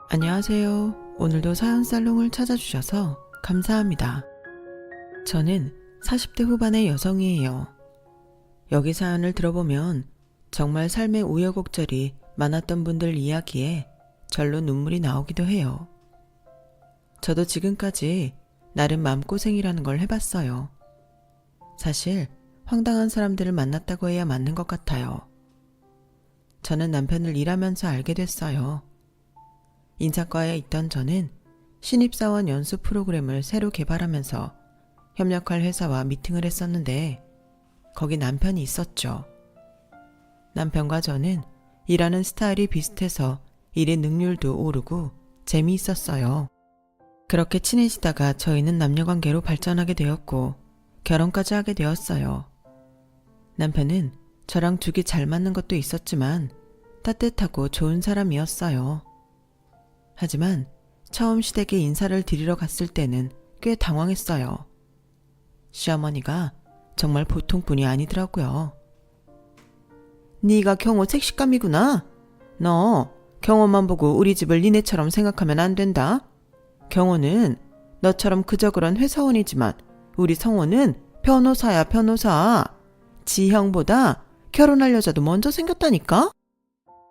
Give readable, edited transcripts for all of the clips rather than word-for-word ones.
안녕하세요. 오늘도 사연살롱을 찾아주셔서 감사합니다. 저는 40대 후반의 여성이에요. 여기 사연을 들어보면 정말 삶의 우여곡절이 많았던 분들 이야기에 절로 눈물이 나오기도 해요. 저도 지금까지 나름 마음고생이라는 걸 해봤어요. 사실 황당한 사람들을 만났다고 해야 맞는 것 같아요. 저는 남편을 일하면서 알게 됐어요. 인사과에 있던 저는 신입사원 연수 프로그램을 새로 개발하면서 협력할 회사와 미팅을 했었는데 거기 남편이 있었죠. 남편과 저는 일하는 스타일이 비슷해서 일의 능률도 오르고 재미있었어요. 그렇게 친해지다가 저희는 남녀관계로 발전하게 되었고 결혼까지 하게 되었어요. 남편은 저랑 죽이 잘 맞는 것도 있었지만 따뜻하고 좋은 사람이었어요. 하지만 처음 시댁에 인사를 드리러 갔을 때는 꽤 당황했어요. 시어머니가 정말 보통 분이 아니더라고요. 네가 경호 색식감이구나. 너 경호만 보고 우리 집을 니네처럼 생각하면 안 된다. 경호는 너처럼 그저 그런 회사원이지만 우리 성호는 변호사야 변호사. 지형보다 결혼할 여자도 먼저 생겼다니까?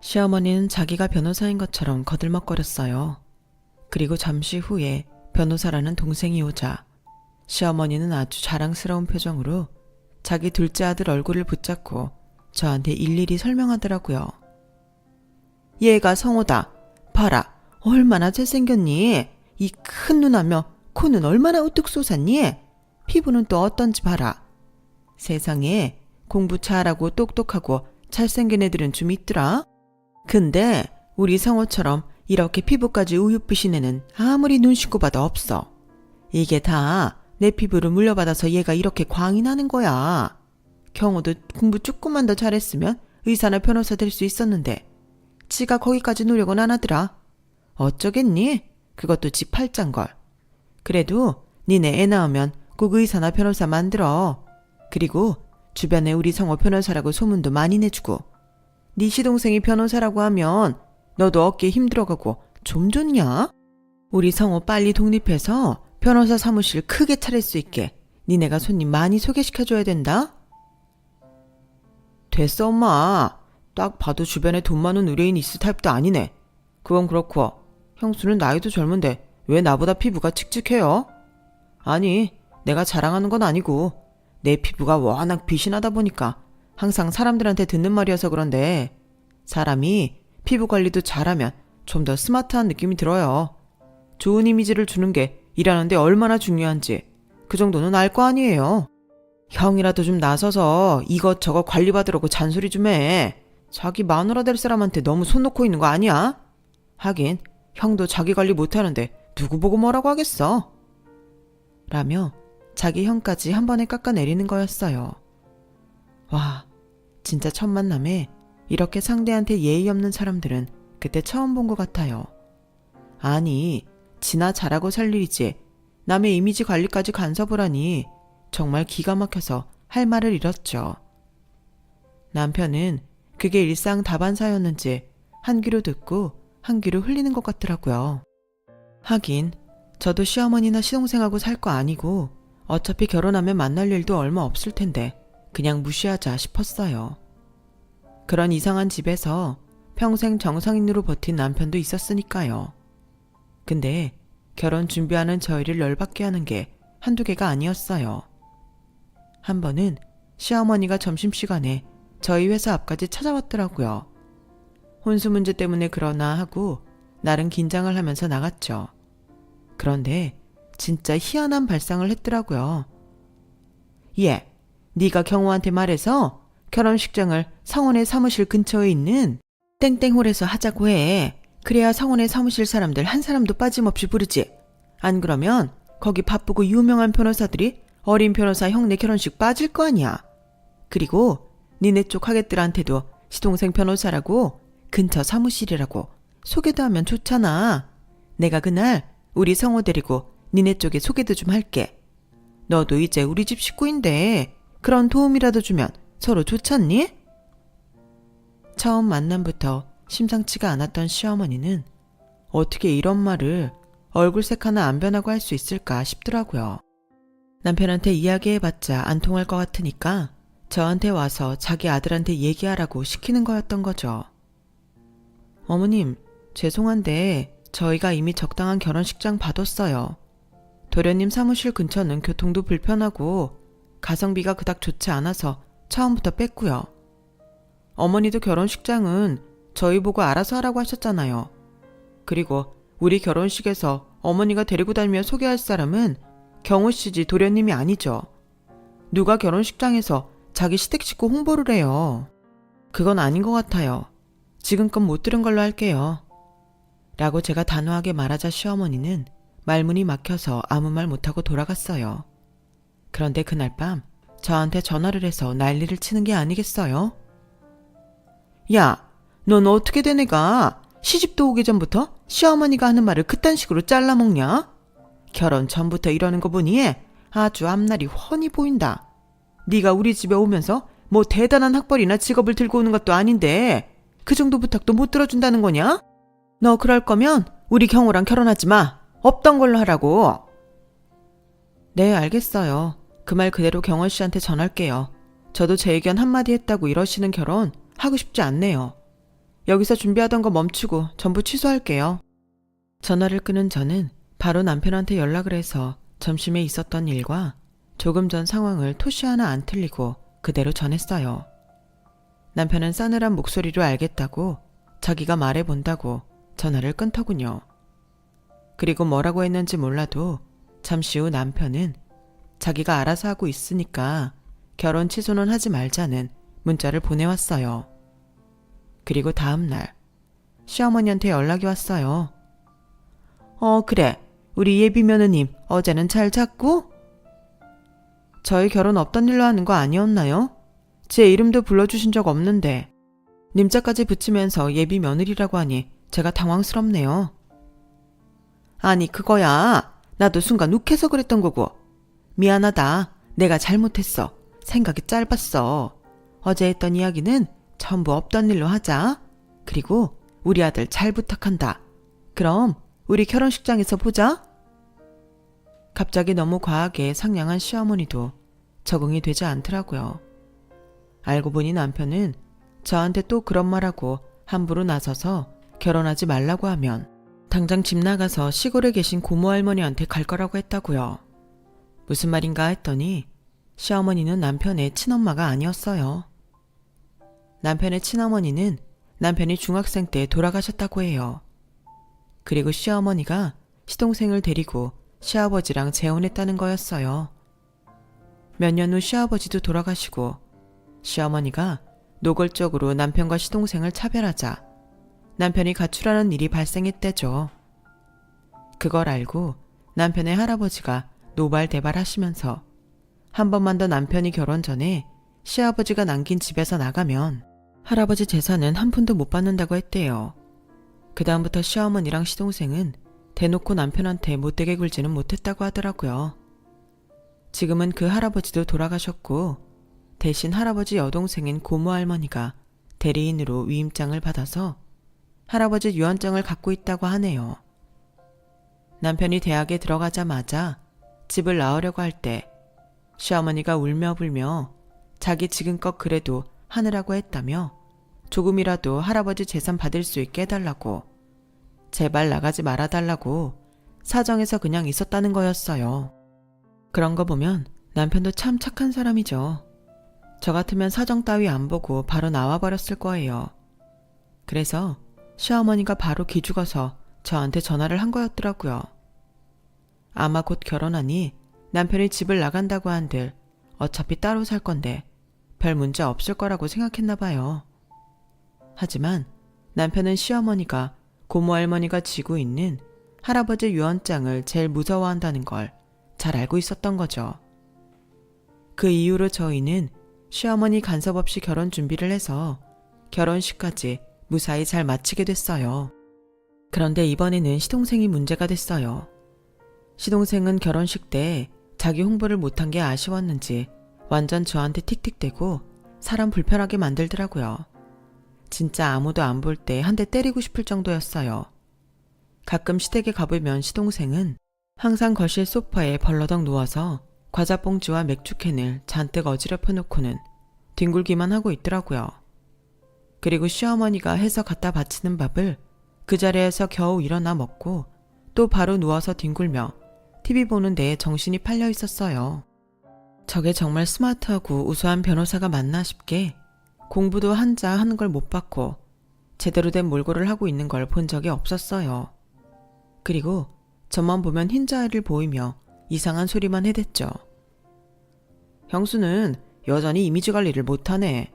시어머니는 자기가 변호사인 것처럼 거들먹거렸어요. 그리고 잠시 후에 변호사라는 동생이 오자 시어머니는 아주 자랑스러운 표정으로 자기 둘째 아들 얼굴을 붙잡고 저한테 일일이 설명하더라고요. 얘가 성호다. 봐라. 얼마나 잘생겼니? 이 큰 눈하며 코는 얼마나 우뚝 솟았니? 피부는 또 어떤지 봐라. 세상에 공부 잘하고 똑똑하고 잘생긴 애들은 좀 있더라. 근데 우리 성호처럼 이렇게 피부까지 우윳빛인 애는 아무리 눈 씻고 봐도 없어. 이게 다 내 피부를 물려받아서 얘가 이렇게 광이 나는 거야. 경호도 공부 조금만 더 잘했으면 의사나 변호사 될 수 있었는데 지가 거기까지 노력은 안 하더라. 어쩌겠니? 그것도 지 팔짱걸. 그래도 니네 애 낳으면 꼭 의사나 변호사 만들어. 그리고 주변에 우리 성호 변호사라고 소문도 많이 내주고 네 시동생이 변호사라고 하면 너도 어깨에 힘들어가고 좀 좋냐? 우리 성호 빨리 독립해서 변호사 사무실 크게 차릴 수 있게 니네가 손님 많이 소개시켜줘야 된다. 됐어 엄마. 딱 봐도 주변에 돈 많은 의뢰인 있을 타입도 아니네. 그건 그렇고 형수는 나이도 젊은데 왜 나보다 피부가 칙칙해요? 아니 내가 자랑하는 건 아니고 내 피부가 워낙 빛이 나다 보니까 항상 사람들한테 듣는 말이어서 그런데 사람이 피부 관리도 잘하면 좀 더 스마트한 느낌이 들어요. 좋은 이미지를 주는 게 일하는데 얼마나 중요한지 그 정도는 알 거 아니에요. 형이라도 좀 나서서 이것저것 관리받으라고 잔소리 좀 해. 자기 마누라 될 사람한테 너무 손 놓고 있는 거 아니야? 하긴 형도 자기 관리 못하는데 누구 보고 뭐라고 하겠어. 라며 자기 형까지 한 번에 깎아내리는 거였어요. 와, 진짜 첫 만남에 이렇게 상대한테 예의 없는 사람들은 그때 처음 본 것 같아요. 아니, 지나 잘하고 살 일이지 남의 이미지 관리까지 간섭을 하니 정말 기가 막혀서 할 말을 잃었죠. 남편은 그게 일상 다반사였는지 한 귀로 듣고 한 귀로 흘리는 것 같더라고요. 하긴 저도 시어머니나 시동생하고 살 거 아니고 어차피 결혼하면 만날 일도 얼마 없을 텐데 그냥 무시하자 싶었어요. 그런 이상한 집에서 평생 정상인으로 버틴 남편도 있었으니까요. 근데 결혼 준비하는 저희를 열받게 하는 게 한두 개가 아니었어요. 한 번은 시어머니가 점심시간에 저희 회사 앞까지 찾아왔더라고요. 혼수 문제 때문에 그러나 하고 나름 긴장을 하면서 나갔죠. 그런데 진짜 희한한 발상을 했더라고요. 예, 네가 경호한테 말해서 결혼식장을 성원의 사무실 근처에 있는 땡땡홀에서 하자고 해. 그래야 성원의 사무실 사람들 한 사람도 빠짐없이 부르지. 안 그러면 거기 바쁘고 유명한 변호사들이 어린 변호사 형네 결혼식 빠질 거 아니야. 그리고 니네 쪽 하객들한테도 시동생 변호사라고 근처 사무실이라고 소개도 하면 좋잖아. 내가 그날 우리 성호 데리고 니네 쪽에 소개도 좀 할게. 너도 이제 우리 집 식구인데 그런 도움이라도 주면 서로 좋잖니? 처음 만남부터 심상치가 않았던 시어머니는 어떻게 이런 말을 얼굴색 하나 안 변하고 할 수 있을까 싶더라고요. 남편한테 이야기해봤자 안 통할 것 같으니까 저한테 와서 자기 아들한테 얘기하라고 시키는 거였던 거죠. 어머님, 죄송한데 저희가 이미 적당한 결혼식장 봐뒀어요. 도련님 사무실 근처는 교통도 불편하고 가성비가 그닥 좋지 않아서 처음부터 뺐고요. 어머니도 결혼식장은 저희 보고 알아서 하라고 하셨잖아요. 그리고 우리 결혼식에서 어머니가 데리고 다니며 소개할 사람은 경호 씨지 도련님이 아니죠. 누가 결혼식장에서 자기 시댁 식구 홍보를 해요. 그건 아닌 것 같아요. 지금껏 못 들은 걸로 할게요. 라고 제가 단호하게 말하자 시어머니는 말문이 막혀서 아무 말 못하고 돌아갔어요. 그런데 그날 밤 저한테 전화를 해서 난리를 치는 게 아니겠어요? 야, 넌 어떻게 된 애가 시집도 오기 전부터 시어머니가 하는 말을 그딴 식으로 잘라먹냐? 결혼 전부터 이러는 거 보니 아주 앞날이 훤히 보인다. 네가 우리 집에 오면서 뭐 대단한 학벌이나 직업을 들고 오는 것도 아닌데 그 정도 부탁도 못 들어준다는 거냐? 너 그럴 거면 우리 경호랑 결혼하지 마. 없던 걸로 하라고. 네, 알겠어요. 그 말 그대로 경원 씨한테 전할게요. 저도 제 의견 한마디 했다고 이러시는 결혼 하고 싶지 않네요. 여기서 준비하던 거 멈추고 전부 취소할게요. 전화를 끊은 저는 바로 남편한테 연락을 해서 점심에 있었던 일과 조금 전 상황을 토시 하나 안 틀리고 그대로 전했어요. 남편은 싸늘한 목소리로 알겠다고 자기가 말해본다고 전화를 끊더군요. 그리고 뭐라고 했는지 몰라도 잠시 후 남편은 자기가 알아서 하고 있으니까 결혼 취소는 하지 말자는 문자를 보내왔어요. 그리고 다음날 시어머니한테 연락이 왔어요. 그래. 우리 예비 며느님 어제는 잘 잤고? 저희 결혼 없던 일로 하는 거 아니었나요? 제 이름도 불러주신 적 없는데 님자까지 붙이면서 예비 며느리라고 하니 제가 당황스럽네요. 아니 그거야. 나도 순간 욱해서 그랬던 거고. 미안하다. 내가 잘못했어. 생각이 짧았어. 어제 했던 이야기는 전부 없던 일로 하자. 그리고 우리 아들 잘 부탁한다. 그럼 우리 결혼식장에서 보자. 갑자기 너무 과하게 상냥한 시어머니도 적응이 되지 않더라고요. 알고 보니 남편은 저한테 또 그런 말하고 함부로 나서서 결혼하지 말라고 하면 당장 집 나가서 시골에 계신 고모 할머니한테 갈 거라고 했다고요. 무슨 말인가 했더니 시어머니는 남편의 친엄마가 아니었어요. 남편의 친어머니는 남편이 중학생 때 돌아가셨다고 해요. 그리고 시어머니가 시동생을 데리고 시아버지랑 재혼했다는 거였어요. 몇 년 후 시아버지도 돌아가시고 시어머니가 노골적으로 남편과 시동생을 차별하자 남편이 가출하는 일이 발생했대죠. 그걸 알고 남편의 할아버지가 노발대발하시면서 한 번만 더 남편이 결혼 전에 시아버지가 남긴 집에서 나가면 할아버지 재산은 한 푼도 못 받는다고 했대요. 그 다음부터 시어머니랑 시동생은 대놓고 남편한테 못되게 굴지는 못했다고 하더라고요. 지금은 그 할아버지도 돌아가셨고 대신 할아버지 여동생인 고모 할머니가 대리인으로 위임장을 받아서 할아버지 유언장을 갖고 있다고 하네요. 남편이 대학에 들어가자마자 집을 나으려고 할 때 시어머니가 울며 불며 자기 지금껏 그래도 하느라고 했다며 조금이라도 할아버지 재산 받을 수 있게 해달라고 제발 나가지 말아달라고 사정해서 그냥 있었다는 거였어요. 그런 거 보면 남편도 참 착한 사람이죠. 저 같으면 사정 따위 안 보고 바로 나와버렸을 거예요. 그래서 시어머니가 바로 기죽어서 저한테 전화를 한 거였더라고요. 아마 곧 결혼하니 남편이 집을 나간다고 한들 어차피 따로 살 건데 별 문제 없을 거라고 생각했나 봐요. 하지만 남편은 시어머니가 고모 할머니가 쥐고 있는 할아버지 유언장을 제일 무서워한다는 걸 잘 알고 있었던 거죠. 그 이후로 저희는 시어머니 간섭 없이 결혼 준비를 해서 결혼식까지 무사히 잘 마치게 됐어요. 그런데 이번에는 시동생이 문제가 됐어요. 시동생은 결혼식 때 자기 홍보를 못한 게 아쉬웠는지 완전 저한테 틱틱대고 사람 불편하게 만들더라고요. 진짜 아무도 안 볼 때 한 대 때리고 싶을 정도였어요. 가끔 시댁에 가보면 시동생은 항상 거실 소파에 벌러덩 누워서 과자 봉지와 맥주캔을 잔뜩 어지럽혀 놓고는 뒹굴기만 하고 있더라고요. 그리고 시어머니가 해서 갖다 바치는 밥을 그 자리에서 겨우 일어나 먹고 또 바로 누워서 뒹굴며 TV 보는 데에 정신이 팔려 있었어요. 저게 정말 스마트하고 우수한 변호사가 맞나 싶게 공부도 한자 하는 걸 못 봤고 제대로 된 몰골을 하고 있는 걸 본 적이 없었어요. 그리고 저만 보면 흰자를 보이며 이상한 소리만 해댔죠. 형수는 여전히 이미지 관리를 못하네.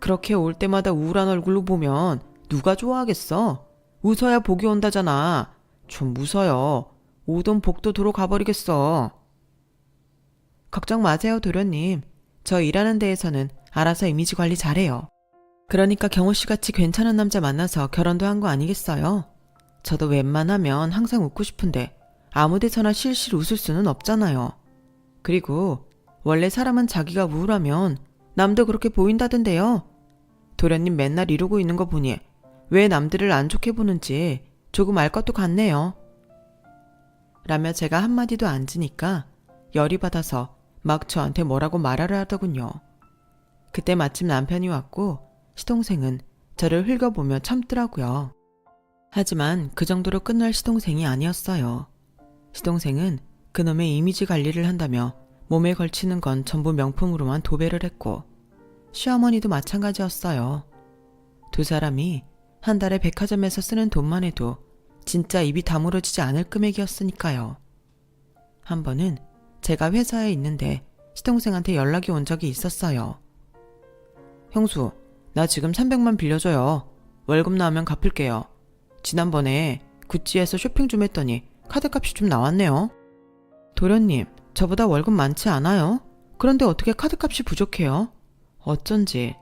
그렇게 올 때마다 우울한 얼굴로 보면 누가 좋아하겠어? 웃어야 복이 온다잖아. 좀 웃어요. 오돈 복도 도로 가버리겠어. 걱정 마세요, 도련님. 저 일하는 데에서는 알아서 이미지 관리 잘해요. 그러니까 경호씨 같이 괜찮은 남자 만나서 결혼도 한 거 아니겠어요? 저도 웬만하면 항상 웃고 싶은데 아무 데서나 실실 웃을 수는 없잖아요. 그리고 원래 사람은 자기가 우울하면 남도 그렇게 보인다던데요. 도련님 맨날 이러고 있는 거 보니 왜 남들을 안 좋게 보는지 조금 알 것도 같네요. 라며 제가 한마디도 안 지니까 열이 받아서 막 저한테 뭐라고 말하려 하더군요. 그때 마침 남편이 왔고 시동생은 저를 흘겨보며 참더라고요. 하지만 그 정도로 끝날 시동생이 아니었어요. 시동생은 그놈의 이미지 관리를 한다며 몸에 걸치는 건 전부 명품으로만 도배를 했고 시어머니도 마찬가지였어요. 두 사람이 한 달에 백화점에서 쓰는 돈만 해도 진짜 입이 다물어지지 않을 금액이었으니까요. 한 번은 제가 회사에 있는데 시동생한테 연락이 온 적이 있었어요. 형수, 나 지금 300만 빌려줘요. 월급 나오면 갚을게요. 지난번에 구찌에서 쇼핑 좀 했더니 카드값이 좀 나왔네요. 도련님, 저보다 월급 많지 않아요? 그런데 어떻게 카드값이 부족해요? 어쩐지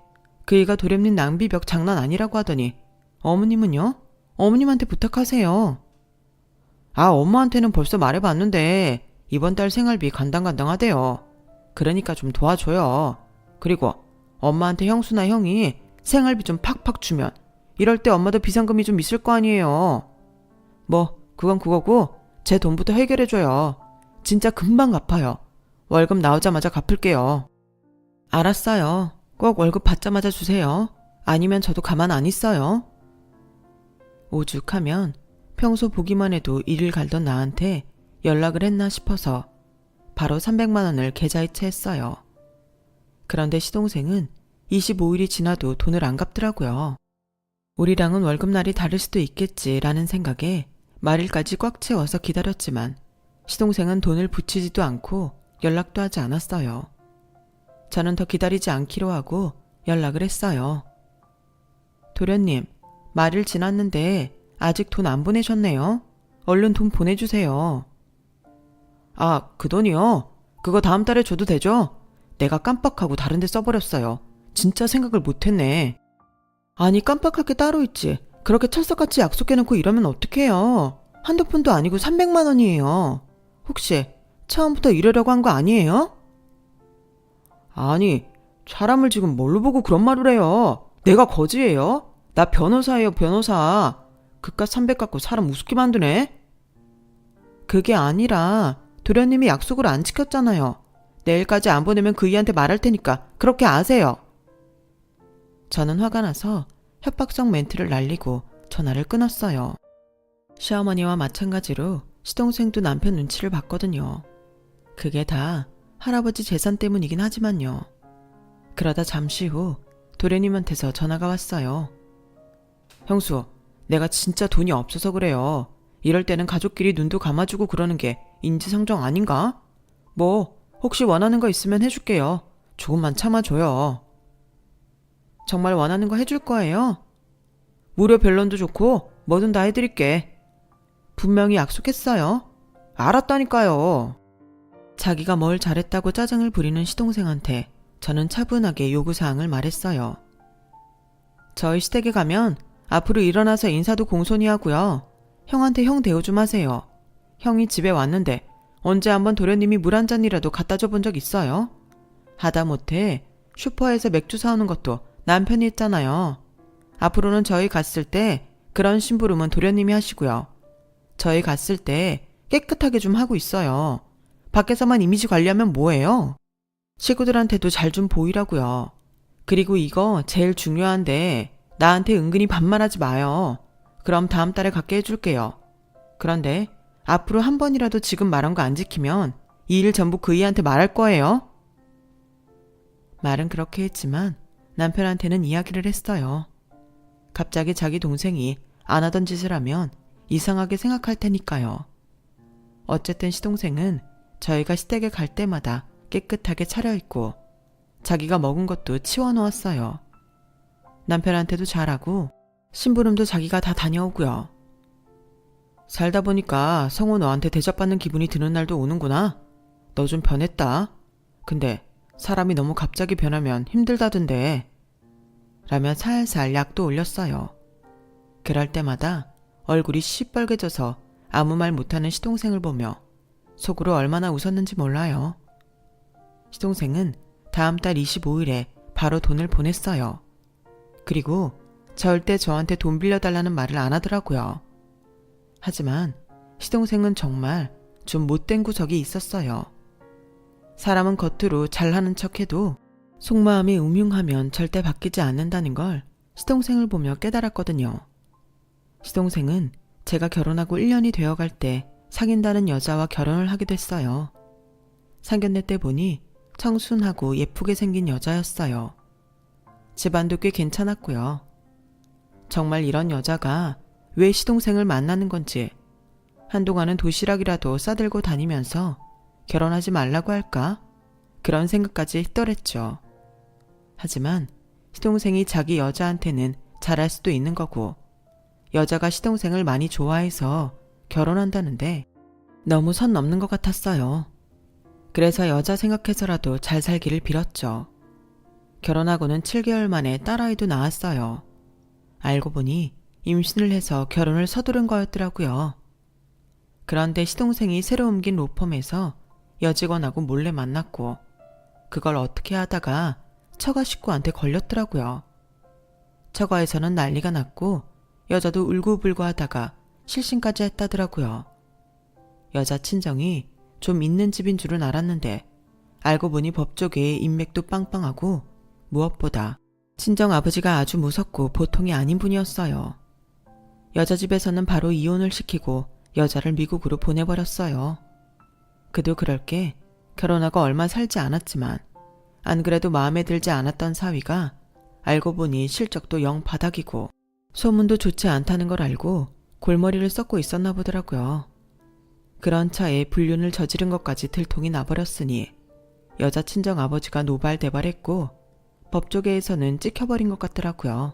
그이가 도련님 낭비벽 장난 아니라고 하더니 어머님은요? 어머님한테 부탁하세요. 아, 엄마한테는 벌써 말해봤는데 이번 달 생활비 간당간당하대요. 그러니까 좀 도와줘요. 그리고 엄마한테 형수나 형이 생활비 좀 팍팍 주면 이럴 때 엄마도 비상금이 좀 있을 거 아니에요. 뭐 그건 그거고 제 돈부터 해결해줘요. 진짜 금방 갚아요. 월급 나오자마자 갚을게요. 알았어요. 꼭 월급 받자마자 주세요. 아니면 저도 가만 안 있어요. 오죽하면 평소 보기만 해도 이를 갈던 나한테 연락을 했나 싶어서 바로 300만 원을 계좌이체했어요. 그런데 시동생은 25일이 지나도 돈을 안 갚더라고요. 우리랑은 월급날이 다를 수도 있겠지라는 생각에 말일까지 꽉 채워서 기다렸지만 시동생은 돈을 붙이지도 않고 연락도 하지 않았어요. 저는 더 기다리지 않기로 하고 연락을 했어요. 도련님, 말일 지났는데 아직 돈 안 보내셨네요. 얼른 돈 보내주세요. 아, 그 돈이요? 그거 다음 달에 줘도 되죠? 내가 깜빡하고 다른 데 써버렸어요. 진짜 생각을 못했네. 아니, 깜빡할 게 따로 있지. 그렇게 철석같이 약속해놓고 이러면 어떡해요. 한두 푼도 아니고 300만 원이에요. 혹시 처음부터 이러려고 한 거 아니에요? 아니, 사람을 지금 뭘로 보고 그런 말을 해요. 내가 거지예요? 나 변호사예요, 변호사. 그깟 300 갖고 사람 우습게 만드네? 그게 아니라 도련님이 약속을 안 지켰잖아요. 내일까지 안 보내면 그이한테 말할 테니까 그렇게 아세요. 저는 화가 나서 협박성 멘트를 날리고 전화를 끊었어요. 시어머니와 마찬가지로 시동생도 남편 눈치를 봤거든요. 그게 다 할아버지 재산 때문이긴 하지만요. 그러다 잠시 후 도련님한테서 전화가 왔어요. 형수, 내가 진짜 돈이 없어서 그래요. 이럴 때는 가족끼리 눈도 감아주고 그러는 게 인지상정 아닌가? 뭐 혹시 원하는 거 있으면 해줄게요. 조금만 참아줘요. 정말 원하는 거 해줄 거예요? 무료 변론도 좋고 뭐든 다 해드릴게. 분명히 약속했어요. 알았다니까요. 자기가 뭘 잘했다고 짜증을 부리는 시동생한테 저는 차분하게 요구사항을 말했어요. 저희 시댁에 가면 앞으로 일어나서 인사도 공손히 하고요. 형한테 형 대우 좀 하세요. 형이 집에 왔는데 언제 한번 도련님이 물 한 잔이라도 갖다 줘 본 적 있어요? 하다못해 슈퍼에서 맥주 사오는 것도 남편이 했잖아요. 앞으로는 저희 갔을 때 그런 심부름은 도련님이 하시고요. 저희 갔을 때 깨끗하게 좀 하고 있어요. 밖에서만 이미지 관리하면 뭐해요? 식구들한테도 잘 좀 보이라고요. 그리고 이거 제일 중요한데 나한테 은근히 반말하지 마요. 그럼 다음 달에 갖게 해줄게요. 그런데 앞으로 한 번이라도 지금 말한 거 안 지키면 이 일 전부 그이한테 말할 거예요. 말은 그렇게 했지만 남편한테는 이야기를 했어요. 갑자기 자기 동생이 안 하던 짓을 하면 이상하게 생각할 테니까요. 어쨌든 시동생은 저희가 시댁에 갈 때마다 깨끗하게 차려입고 자기가 먹은 것도 치워놓았어요. 남편한테도 잘하고 심부름도 자기가 다 다녀오고요. 살다 보니까 성우 너한테 대접받는 기분이 드는 날도 오는구나. 너 좀 변했다. 근데 사람이 너무 갑자기 변하면 힘들다던데. 라며 살살 약도 올렸어요. 그럴 때마다 얼굴이 시뻘개져서 아무 말 못하는 시동생을 보며 속으로 얼마나 웃었는지 몰라요. 시동생은 다음 달 25일에 바로 돈을 보냈어요. 그리고 절대 저한테 돈 빌려달라는 말을 안 하더라고요. 하지만 시동생은 정말 좀 못된 구석이 있었어요. 사람은 겉으로 잘하는 척해도 속마음이 음흉하면 절대 바뀌지 않는다는 걸 시동생을 보며 깨달았거든요. 시동생은 제가 결혼하고 1년이 되어갈 때 사귄다는 여자와 결혼을 하게 됐어요. 상견례 때 보니 청순하고 예쁘게 생긴 여자였어요. 집안도 꽤 괜찮았고요. 정말 이런 여자가 왜 시동생을 만나는 건지, 한동안은 도시락이라도 싸들고 다니면서 결혼하지 말라고 할까? 그런 생각까지 했더랬죠. 하지만 시동생이 자기 여자한테는 잘할 수도 있는 거고, 여자가 시동생을 많이 좋아해서 결혼한다는데 너무 선 넘는 것 같았어요. 그래서 여자 생각해서라도 잘 살기를 빌었죠. 결혼하고는 7개월 만에 딸아이도 낳았어요. 알고 보니 임신을 해서 결혼을 서두른 거였더라고요. 그런데 시동생이 새로 옮긴 로펌에서 여직원하고 몰래 만났고 그걸 어떻게 하다가 처가 식구한테 걸렸더라고요. 처가에서는 난리가 났고 여자도 울고불고 하다가 실신까지 했다더라고요. 여자 친정이 좀 있는 집인 줄은 알았는데 알고 보니 법조계의 인맥도 빵빵하고 무엇보다 친정 아버지가 아주 무섭고 보통이 아닌 분이었어요. 여자 집에서는 바로 이혼을 시키고 여자를 미국으로 보내버렸어요. 그도 그럴 게 결혼하고 얼마 살지 않았지만 안 그래도 마음에 들지 않았던 사위가 알고 보니 실적도 영 바닥이고 소문도 좋지 않다는 걸 알고 골머리를 썩고 있었나 보더라고요. 그런 차에 불륜을 저지른 것까지 들통이 나버렸으니 여자 친정 아버지가 노발대발했고 법조계에서는 찍혀버린 것 같더라고요.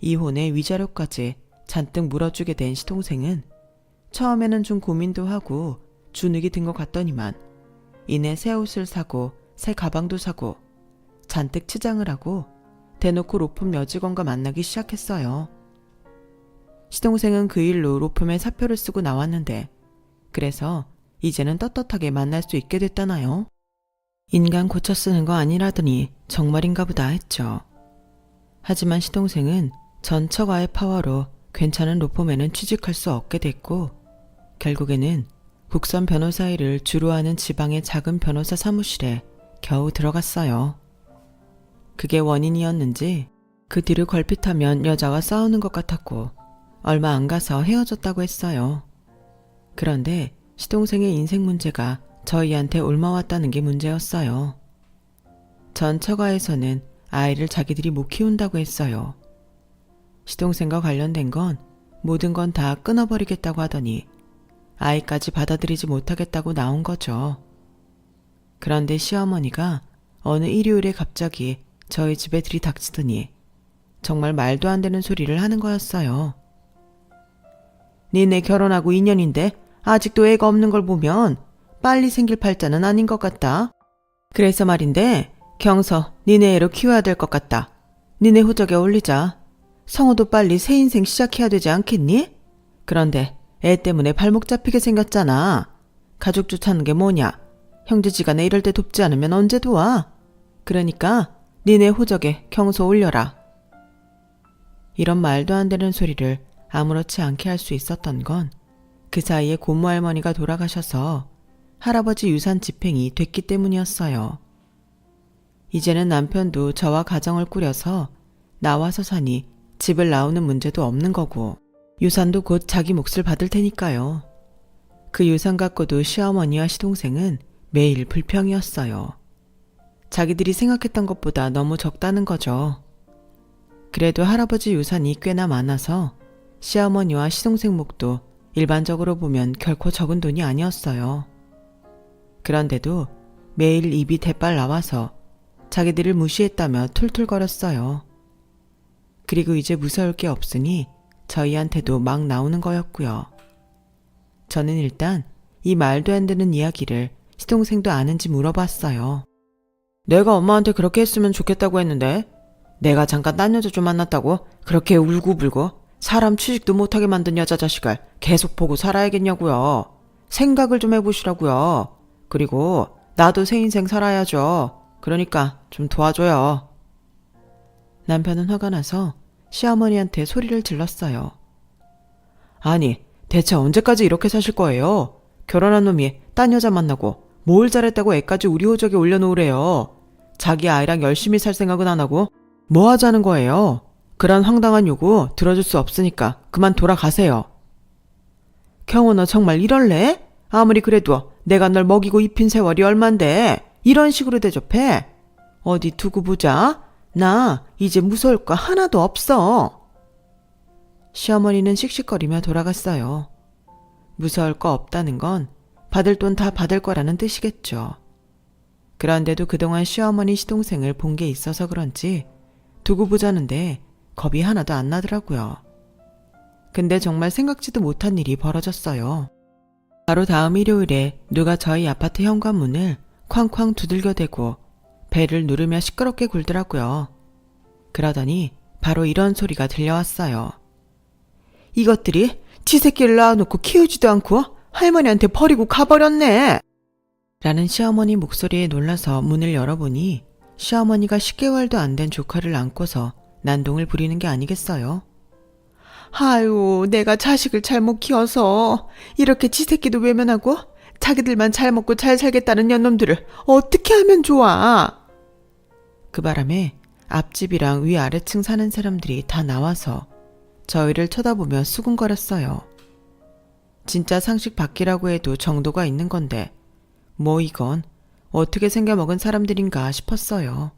이혼의 위자료까지 잔뜩 물어주게 된 시동생은 처음에는 좀 고민도 하고 주눅이 든 것 같더니만 이내 새 옷을 사고 새 가방도 사고 잔뜩 치장을 하고 대놓고 로펌 여직원과 만나기 시작했어요. 시동생은 그 일로 로펌에 사표를 쓰고 나왔는데 그래서 이제는 떳떳하게 만날 수 있게 됐다나요? 인간 고쳐 쓰는 거 아니라더니 정말인가 보다 했죠. 하지만 시동생은 전 처가의 파워로 괜찮은 로펌에는 취직할 수 없게 됐고 결국에는 국선 변호사 일을 주로 하는 지방의 작은 변호사 사무실에 겨우 들어갔어요. 그게 원인이었는지 그 뒤를 걸핏하면 여자와 싸우는 것 같았고 얼마 안 가서 헤어졌다고 했어요. 그런데 시동생의 인생 문제가 저희한테 옮아왔다는 게 문제였어요. 전 처가에서는 아이를 자기들이 못 키운다고 했어요. 시동생과 관련된 건 모든 건 다 끊어버리겠다고 하더니 아이까지 받아들이지 못하겠다고 나온 거죠. 그런데 시어머니가 어느 일요일에 갑자기 저희 집에 들이닥치더니 정말 말도 안 되는 소리를 하는 거였어요. 니네 결혼하고 2년인데 아직도 애가 없는 걸 보면 빨리 생길 팔자는 아닌 것 같다. 그래서 말인데 경서 니네 애로 키워야 될 것 같다. 니네 호적에 올리자. 성우도 빨리 새 인생 시작해야 되지 않겠니? 그런데 애 때문에 발목 잡히게 생겼잖아. 가족 좋다는 게 뭐냐? 형제지간에 이럴 때 돕지 않으면 언제 도와? 그러니까 니네 호적에 경서 올려라. 이런 말도 안 되는 소리를 아무렇지 않게 할 수 있었던 건 그 사이에 고모할머니가 돌아가셔서 할아버지 유산 집행이 됐기 때문이었어요. 이제는 남편도 저와 가정을 꾸려서 나와서 사니 집을 나오는 문제도 없는 거고 유산도 곧 자기 몫을 받을 테니까요. 그 유산 갖고도 시어머니와 시동생은 매일 불평이었어요. 자기들이 생각했던 것보다 너무 적다는 거죠. 그래도 할아버지 유산이 꽤나 많아서 시어머니와 시동생 몫도 일반적으로 보면 결코 적은 돈이 아니었어요. 그런데도 매일 입이 대빨 나와서 자기들을 무시했다며 툴툴거렸어요. 그리고 이제 무서울 게 없으니 저희한테도 막 나오는 거였고요. 저는 일단 이 말도 안 되는 이야기를 시동생도 아는지 물어봤어요. 내가 엄마한테 그렇게 했으면 좋겠다고 했는데 내가 잠깐 딴 여자 좀 만났다고 그렇게 울고불고 사람 취직도 못하게 만든 여자 자식을 계속 보고 살아야겠냐고요. 생각을 좀 해보시라고요. 그리고 나도 새 인생 살아야죠. 그러니까 좀 도와줘요. 남편은 화가 나서 시어머니한테 소리를 질렀어요. 아니, 대체 언제까지 이렇게 사실 거예요? 결혼한 놈이 딴 여자 만나고 뭘 잘했다고 애까지 우리 호적에 올려놓으래요. 자기 아이랑 열심히 살 생각은 안 하고 뭐 하자는 거예요? 그런 황당한 요구 들어줄 수 없으니까 그만 돌아가세요. 경호 너 정말 이럴래? 아무리 그래도 내가 널 먹이고 입힌 세월이 얼만데 이런 식으로 대접해? 어디 두고 보자. 나 이제 무서울 거 하나도 없어. 시어머니는 씩씩거리며 돌아갔어요. 무서울 거 없다는 건 받을 돈 다 받을 거라는 뜻이겠죠. 그런데도 그동안 시어머니 시동생을 본 게 있어서 그런지 두고 보자는데 겁이 하나도 안 나더라고요. 근데 정말 생각지도 못한 일이 벌어졌어요. 바로 다음 일요일에 누가 저희 아파트 현관문을 쾅쾅 두들겨대고 배를 누르며 시끄럽게 굴더라고요. 그러더니 바로 이런 소리가 들려왔어요. 이것들이 지 새끼를 낳아놓고 키우지도 않고 할머니한테 버리고 가버렸네. 라는 시어머니 목소리에 놀라서 문을 열어보니 시어머니가 10개월도 안 된 조카를 안고서 난동을 부리는 게 아니겠어요? 아유, 내가 자식을 잘못 키워서 이렇게 지 새끼도 외면하고 자기들만 잘 먹고 잘 살겠다는 년놈들을 어떻게 하면 좋아? 그 바람에 앞집이랑 위아래층 사는 사람들이 다 나와서 저희를 쳐다보며 수군거렸어요. 진짜 상식 밖이라고 해도 정도가 있는 건데 뭐 이건 어떻게 생겨먹은 사람들인가 싶었어요.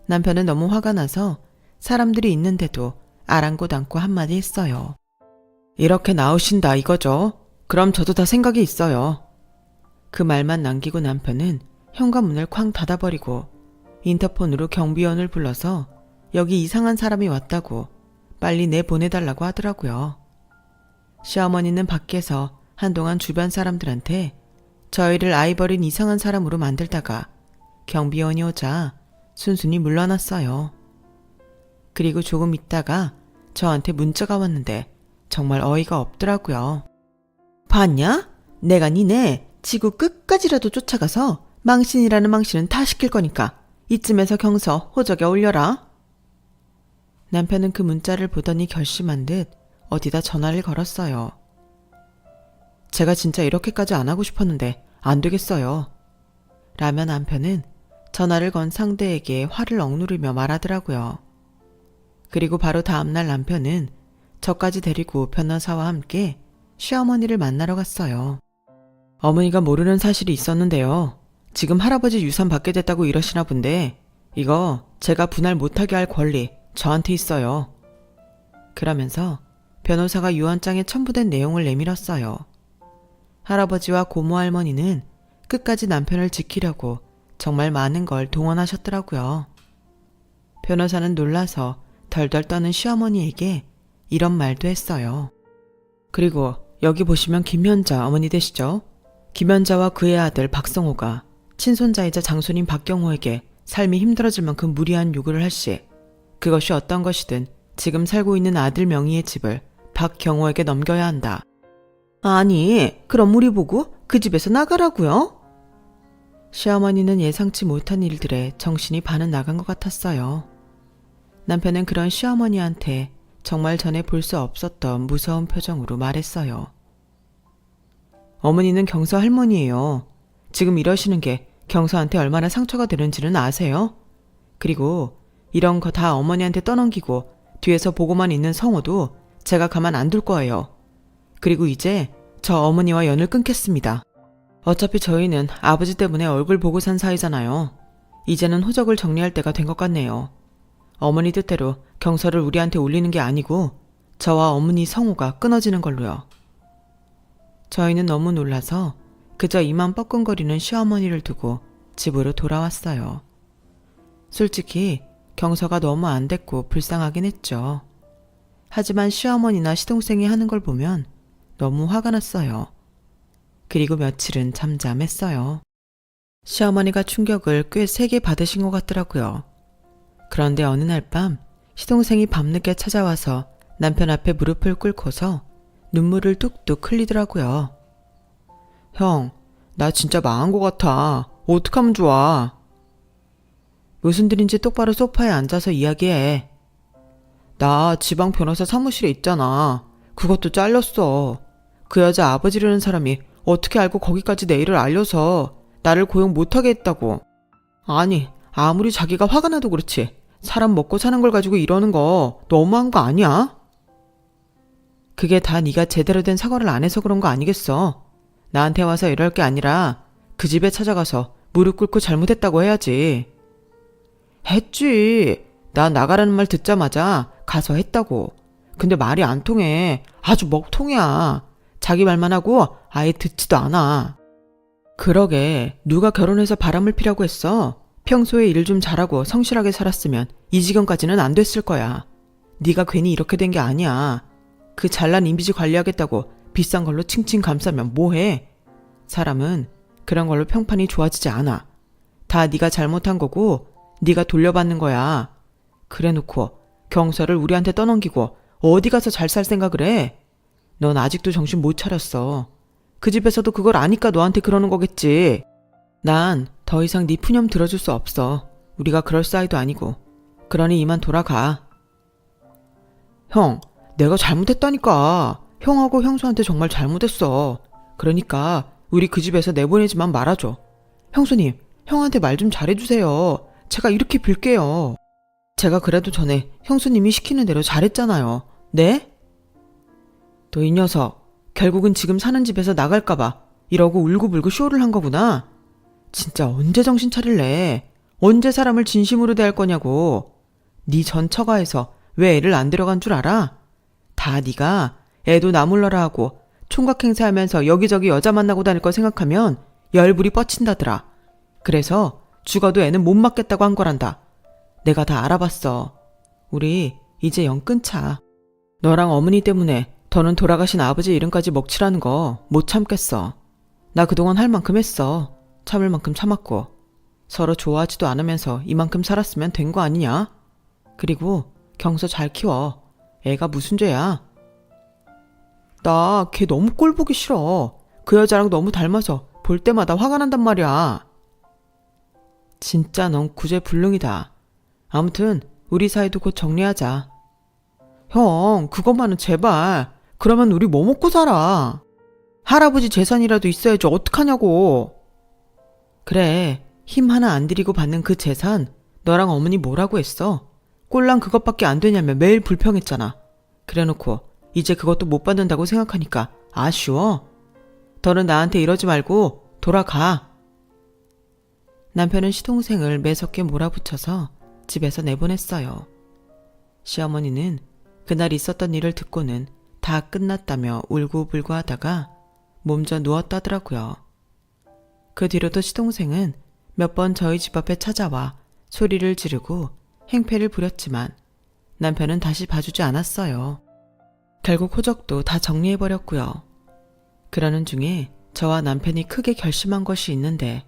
남편은 너무 화가 나서 사람들이 있는데도 아랑곳 않고 한마디 했어요. 이렇게 나오신다 이거죠? 그럼 저도 다 생각이 있어요. 그 말만 남기고 남편은 현관문을 쾅 닫아버리고 인터폰으로 경비원을 불러서 여기 이상한 사람이 왔다고 빨리 내보내달라고 하더라고요. 시어머니는 밖에서 한동안 주변 사람들한테 저희를 아이 버린 이상한 사람으로 만들다가 경비원이 오자 순순히 물러났어요. 그리고 조금 있다가 저한테 문자가 왔는데 정말 어이가 없더라고요. 봤냐? 내가 니네 지구 끝까지라도 쫓아가서 망신이라는 망신은 다 시킬 거니까 이쯤에서 경서 호적에 올려라. 남편은 그 문자를 보더니 결심한 듯 어디다 전화를 걸었어요. 제가 진짜 이렇게까지 안 하고 싶었는데 안 되겠어요. 라며 남편은 전화를 건 상대에게 화를 억누르며 말하더라고요. 그리고 바로 다음날 남편은 저까지 데리고 변호사와 함께 시어머니를 만나러 갔어요. 어머니가 모르는 사실이 있었는데요. 지금 할아버지 유산 받게 됐다고 이러시나 본데 이거 제가 분할 못하게 할 권리 저한테 있어요. 그러면서 변호사가 유언장에 첨부된 내용을 내밀었어요. 할아버지와 고모할머니는 끝까지 남편을 지키려고 정말 많은 걸 동원하셨더라고요. 변호사는 놀라서 덜덜 떠는 시어머니에게 이런 말도 했어요. 그리고 여기 보시면 김현자 어머니 되시죠? 김현자와 그의 아들 박성호가 친손자이자 장손인 박경호에게 삶이 힘들어질 만큼 무리한 요구를 할 시 그것이 어떤 것이든 지금 살고 있는 아들 명의의 집을 박경호에게 넘겨야 한다. 아니, 그럼 우리 보고 그 집에서 나가라고요? 시어머니는 예상치 못한 일들에 정신이 반은 나간 것 같았어요. 남편은 그런 시어머니한테 정말 전에 볼 수 없었던 무서운 표정으로 말했어요. 어머니는 경서 할머니예요. 지금 이러시는 게 경서한테 얼마나 상처가 되는지는 아세요? 그리고 이런 거 다 어머니한테 떠넘기고 뒤에서 보고만 있는 성호도 제가 가만 안 둘 거예요. 그리고 이제 저 어머니와 연을 끊겠습니다. 어차피 저희는 아버지 때문에 얼굴 보고 산 사이잖아요. 이제는 호적을 정리할 때가 된 것 같네요. 어머니 뜻대로 경서를 우리한테 올리는 게 아니고 저와 어머니 성호가 끊어지는 걸로요. 저희는 너무 놀라서 그저 이만 뻐끔거리는 시어머니를 두고 집으로 돌아왔어요. 솔직히 경서가 너무 안 됐고 불쌍하긴 했죠. 하지만 시어머니나 시동생이 하는 걸 보면 너무 화가 났어요. 그리고 며칠은 잠잠했어요. 시어머니가 충격을 꽤 세게 받으신 것 같더라고요. 그런데 어느 날 밤 시동생이 밤늦게 찾아와서 남편 앞에 무릎을 꿇고서 눈물을 뚝뚝 흘리더라고요. 형, 나 진짜 망한 것 같아. 어떡하면 좋아? 무슨 일인지 똑바로 소파에 앉아서 이야기해. 나 지방 변호사 사무실에 있잖아. 그것도 잘렸어. 그 여자 아버지라는 사람이 어떻게 알고 거기까지 내 일을 알려서 나를 고용 못하게 했다고. 아니, 아무리 자기가 화가 나도 그렇지. 사람 먹고 사는 걸 가지고 이러는 거 너무한 거 아니야? 그게 다 네가 제대로 된 사과를 안 해서 그런 거 아니겠어? 나한테 와서 이럴 게 아니라 그 집에 찾아가서 무릎 꿇고 잘못했다고 해야지. 했지. 나 나가라는 말 듣자마자 가서 했다고. 근데 말이 안 통해. 아주 먹통이야. 자기 말만 하고 아예 듣지도 않아. 그러게 누가 결혼해서 바람을 피라고 했어? 평소에 일 좀 잘하고 성실하게 살았으면 이 지경까지는 안 됐을 거야. 네가 괜히 이렇게 된 게 아니야. 그 잘난 이미지 관리하겠다고 비싼 걸로 칭칭 감싸면 뭐해? 사람은 그런 걸로 평판이 좋아지지 않아. 다 네가 잘못한 거고 네가 돌려받는 거야. 그래놓고 경서를 우리한테 떠넘기고 어디 가서 잘 살 생각을 해? 넌 아직도 정신 못 차렸어. 그 집에서도 그걸 아니까 너한테 그러는 거겠지. 난 더 이상 네 푸념 들어줄 수 없어. 우리가 그럴 사이도 아니고. 그러니 이만 돌아가. 형, 내가 잘못했다니까. 형하고 형수한테 정말 잘못했어. 그러니까 우리 그 집에서 내보내지만 말아줘. 형수님, 형한테 말 좀 잘해주세요. 제가 이렇게 빌게요. 제가 그래도 전에 형수님이 시키는 대로 잘했잖아요. 네? 너 이 녀석, 결국은 지금 사는 집에서 나갈까봐 이러고 울고불고 쇼를 한 거구나. 진짜 언제 정신 차릴래? 언제 사람을 진심으로 대할 거냐고. 네 전 처가에서 왜 애를 안 데려간 줄 알아? 다 네가 애도 나물러라 하고 총각 행세하면서 여기저기 여자 만나고 다닐 거 생각하면 열불이 뻗친다더라. 그래서 죽어도 애는 못 맡겠다고 한 거란다. 내가 다 알아봤어. 우리 이제 영 끊자. 너랑 어머니 때문에 더는 돌아가신 아버지 이름까지 먹칠하는 거 못 참겠어. 나 그동안 할 만큼 했어. 참을 만큼 참았고. 서로 좋아하지도 않으면서 이만큼 살았으면 된 거 아니냐? 그리고 경서 잘 키워. 애가 무슨 죄야? 나 걔 너무 꼴 보기 싫어. 그 여자랑 너무 닮아서 볼 때마다 화가 난단 말이야. 진짜 넌 구제불능이다. 아무튼 우리 사이도 곧 정리하자. 형, 그것만은 제발. 그러면 우리 뭐 먹고 살아? 할아버지 재산이라도 있어야지 어떡하냐고. 그래, 힘 하나 안 들이고 받는 그 재산 너랑 어머니 뭐라고 했어? 꼴랑 그것밖에 안 되냐며 매일 불평했잖아. 그래놓고 이제 그것도 못 받는다고 생각하니까 아쉬워? 너는 나한테 이러지 말고 돌아가. 남편은 시동생을 매섭게 몰아붙여서 집에서 내보냈어요. 시어머니는 그날 있었던 일을 듣고는 다 끝났다며 울고불고 하다가 몸져 누웠다더라고요. 그 뒤로도 시동생은 몇 번 저희 집 앞에 찾아와 소리를 지르고 행패를 부렸지만 남편은 다시 봐주지 않았어요. 결국 호적도 다 정리해버렸고요. 그러는 중에 저와 남편이 크게 결심한 것이 있는데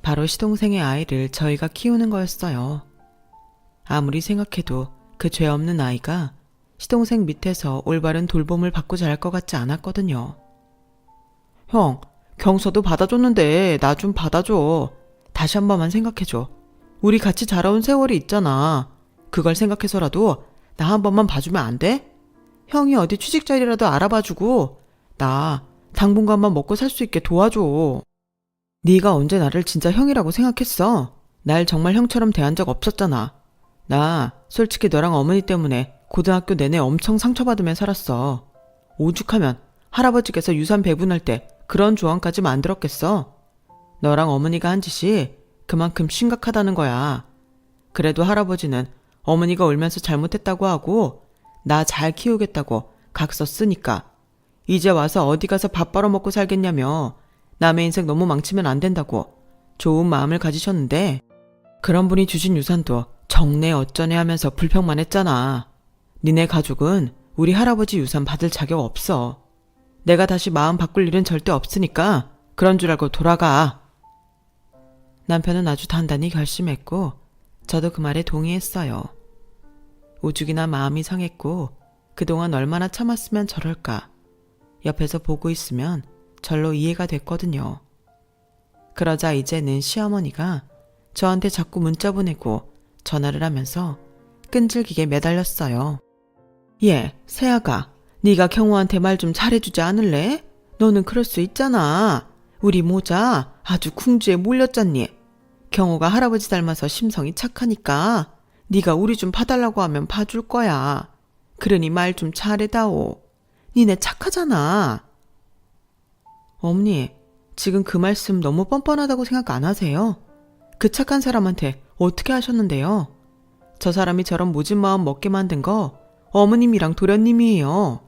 바로 시동생의 아이를 저희가 키우는 거였어요. 아무리 생각해도 그 죄 없는 아이가 시동생 밑에서 올바른 돌봄을 받고 자랄 것 같지 않았거든요. 형, 경서도 받아줬는데 나 좀 받아줘. 다시 한 번만 생각해줘. 우리 같이 자라온 세월이 있잖아. 그걸 생각해서라도 나 한 번만 봐주면 안 돼? 형이 어디 취직 자리라도 알아봐주고 나 당분간만 먹고 살 수 있게 도와줘. 네가 언제 나를 진짜 형이라고 생각했어? 날 정말 형처럼 대한 적 없었잖아. 나 솔직히 너랑 어머니 때문에 고등학교 내내 엄청 상처받으며 살았어. 오죽하면 할아버지께서 유산 배분할 때 그런 조항까지 만들었겠어. 너랑 어머니가 한 짓이 그만큼 심각하다는 거야. 그래도 할아버지는 어머니가 울면서 잘못했다고 하고 나 잘 키우겠다고 각서 쓰니까 이제 와서 어디 가서 밥 벌어먹고 살겠냐며 남의 인생 너무 망치면 안 된다고 좋은 마음을 가지셨는데 그런 분이 주신 유산도 정내 어쩌네 하면서 불평만 했잖아. 니네 가족은 우리 할아버지 유산 받을 자격 없어. 내가 다시 마음 바꿀 일은 절대 없으니까 그런 줄 알고 돌아가. 남편은 아주 단단히 결심했고 저도 그 말에 동의했어요. 오죽이나 마음이 상했고 그동안 얼마나 참았으면 저럴까. 옆에서 보고 있으면 절로 이해가 됐거든요. 그러자 이제는 시어머니가 저한테 자꾸 문자 보내고 전화를 하면서 끈질기게 매달렸어요. 얘, 새아가, 네가 경호한테 말 좀 잘해주지 않을래? 너는 그럴 수 있잖아. 우리 모자 아주 궁지에 몰렸잖니. 경호가 할아버지 닮아서 심성이 착하니까 네가 우리 좀 봐달라고 하면 봐줄 거야. 그러니 말 좀 잘해다오. 니네 착하잖아. 어머니, 지금 그 말씀 너무 뻔뻔하다고 생각 안 하세요? 그 착한 사람한테 어떻게 하셨는데요? 저 사람이 저런 모진 마음 먹게 만든 거 어머님이랑 도련님이에요.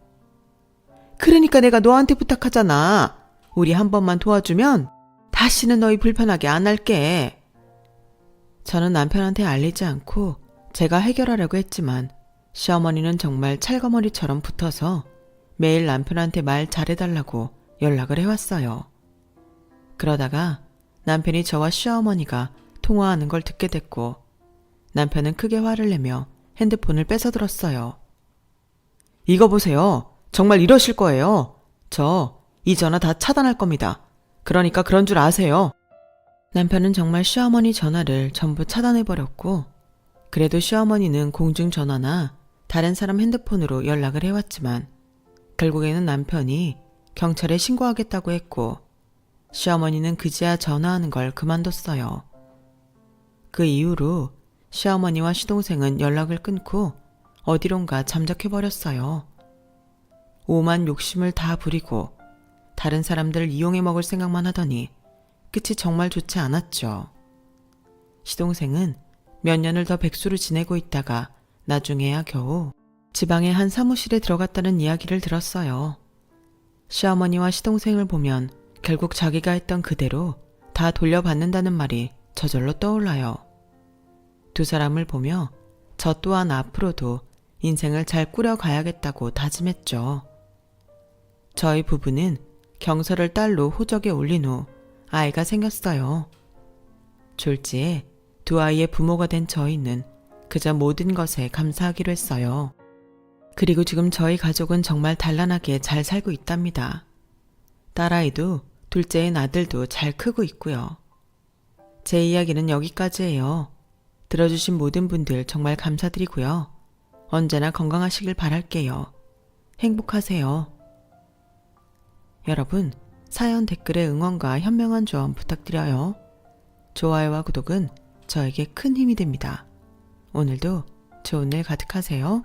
그러니까 내가 너한테 부탁하잖아. 우리 한 번만 도와주면 다시는 너희 불편하게 안 할게. 저는 남편한테 알리지 않고 제가 해결하려고 했지만 시어머니는 정말 찰거머리처럼 붙어서 매일 남편한테 말 잘해달라고 연락을 해왔어요. 그러다가 남편이 저와 시어머니가 통화하는 걸 듣게 됐고 남편은 크게 화를 내며 핸드폰을 뺏어들었어요. 이거 보세요. 정말 이러실 거예요. 저 이 전화 다 차단할 겁니다. 그러니까 그런 줄 아세요. 남편은 정말 시어머니 전화를 전부 차단해버렸고 그래도 시어머니는 공중전화나 다른 사람 핸드폰으로 연락을 해왔지만 결국에는 남편이 경찰에 신고하겠다고 했고 시어머니는 그제야 전화하는 걸 그만뒀어요. 그 이후로 시어머니와 시동생은 연락을 끊고 어디론가 잠적해버렸어요. 오만 욕심을 다 부리고 다른 사람들을 이용해 먹을 생각만 하더니 끝이 정말 좋지 않았죠. 시동생은 몇 년을 더 백수로 지내고 있다가 나중에야 겨우 지방의 한 사무실에 들어갔다는 이야기를 들었어요. 시어머니와 시동생을 보면 결국 자기가 했던 그대로 다 돌려받는다는 말이 저절로 떠올라요. 두 사람을 보며 저 또한 앞으로도 인생을 잘 꾸려가야겠다고 다짐했죠. 저희 부부는 경서를 딸로 호적에 올린 후 아이가 생겼어요. 졸지에 두 아이의 부모가 된 저희는 그저 모든 것에 감사하기로 했어요. 그리고 지금 저희 가족은 정말 단란하게 잘 살고 있답니다. 딸아이도 둘째인 아들도 잘 크고 있고요. 제 이야기는 여기까지예요. 들어주신 모든 분들 정말 감사드리고요. 언제나 건강하시길 바랄게요. 행복하세요. 여러분, 사연 댓글에 응원과 현명한 조언 부탁드려요. 좋아요와 구독은 저에게 큰 힘이 됩니다. 오늘도 좋은 일 가득하세요.